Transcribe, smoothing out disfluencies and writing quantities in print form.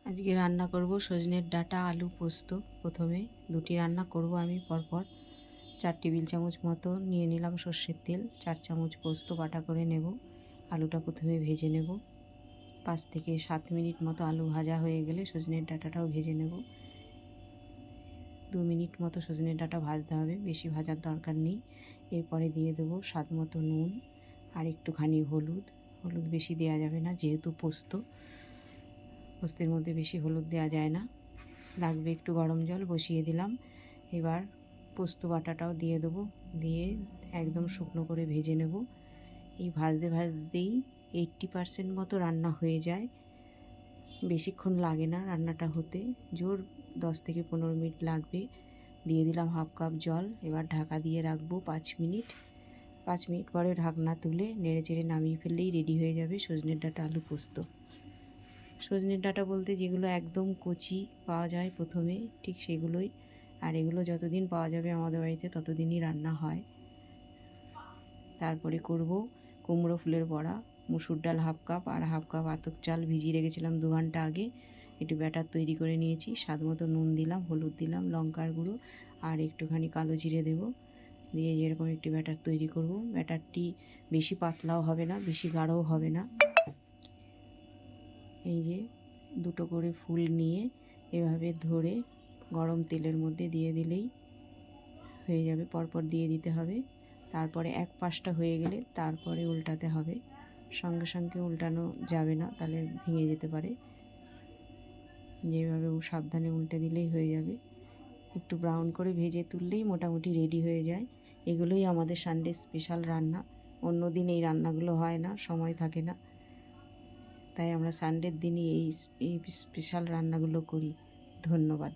আজকে রান্না করব সজনের ডাঁটা আলু পোস্ত। প্রথমে দুটি রান্না করব আমি পরপর। 4 টেবিল চামচ মতো নিয়ে নিলাম সর্ষের তেল, 4 চামচ পোস্ত বাটা করে নেব। আলুটা প্রথমে ভেজে নেব। 5 থেকে 7 মিনিট মতো আলু ভাজা হয়ে গেলে সজনের ডাঁটাটাও ভেজে নেব। 2 মিনিট মতো সজনের ডাঁটা ভাজতে হবে, বেশি ভাজার দরকার নেই। এরপরে দিয়ে দেবো স্বাদ মতো নুন আর একটুখানি হলুদ। হলুদ বেশি দেওয়া যাবে না, যেহেতু পোস্তের মধ্যে বেশি হলুদ দেওয়া যায় না। লাগবে একটু গরম জল, বসিয়ে দিলাম। এবার পোস্ত বাটাটাও দিয়ে দেবো, দিয়ে একদম শুকনো করে ভেজে নেব। এই ভাজতে ভাজতেই 80% মতো রান্না হয়ে যায়, বেশিক্ষণ লাগে না রান্নাটা হতে, জোর 10 থেকে 15 মিনিট লাগবে। দিয়ে দিলাম হাফ কাপ জল। এবার ঢাকা দিয়ে রাখবো 5 মিনিট। 5 মিনিট পরে ঢাকনা তুলে নেড়ে চেড়ে নামিয়ে ফেললেই রেডি হয়ে যাবে সজনের ডাঁটা আলু পোস্ত। সজনের ডাঁটা বলতে যেগুলো একদম কচি পাওয়া যায় প্রথমে, ঠিক সেগুলোই। আর এগুলো যতদিন পাওয়া যাবে আমাদের বাড়িতে ততদিনই রান্না হয়। তারপরে করব কুমড়ো ফুলের বড়া। মুসুর ডাল হাফ কাপ আর হাফ কাপ আতপ চাল ভিজিয়ে রেখেছিলাম 2 ঘন্টা আগে। একটু ব্যাটার তৈরি করে নিয়েছি। স্বাদ মতো নুন দিলাম, হলুদ দিলাম, লঙ্কার গুঁড়ো আর একটুখানি কালো জিরে দেব। দিয়ে এরকম একটি ব্যাটার তৈরি করব। ব্যাটারটি বেশি পাতলাও হবে না, বেশি গাঢ়ও হবে না। এই যে দুটো করে ফুল নিয়ে এভাবে ধরে গরম তেলের মধ্যে দিয়ে দিলেই হয়ে যাবে। পরপর দিয়ে দিতে হবে। তারপরে এক পাশটা হয়ে গেলে তারপরে উল্টাতে হবে। সঙ্গে সঙ্গে উল্টানো যাবে না, তাহলে ভেঙে যেতে পারে। যেভাবে সাবধানে উল্টে দিলেই হয়ে যাবে। একটু ব্রাউন করে ভেজে তুললেই মোটামুটি রেডি হয়ে যায়। এগুলোই আমাদের সানডে স্পেশাল রান্না। অন্য দিন এই রান্নাগুলো হয় না, সময় থাকে না, তাই আমরা সানডের দিনই এই স্পেশাল রান্নাগুলো করি। ধন্যবাদ।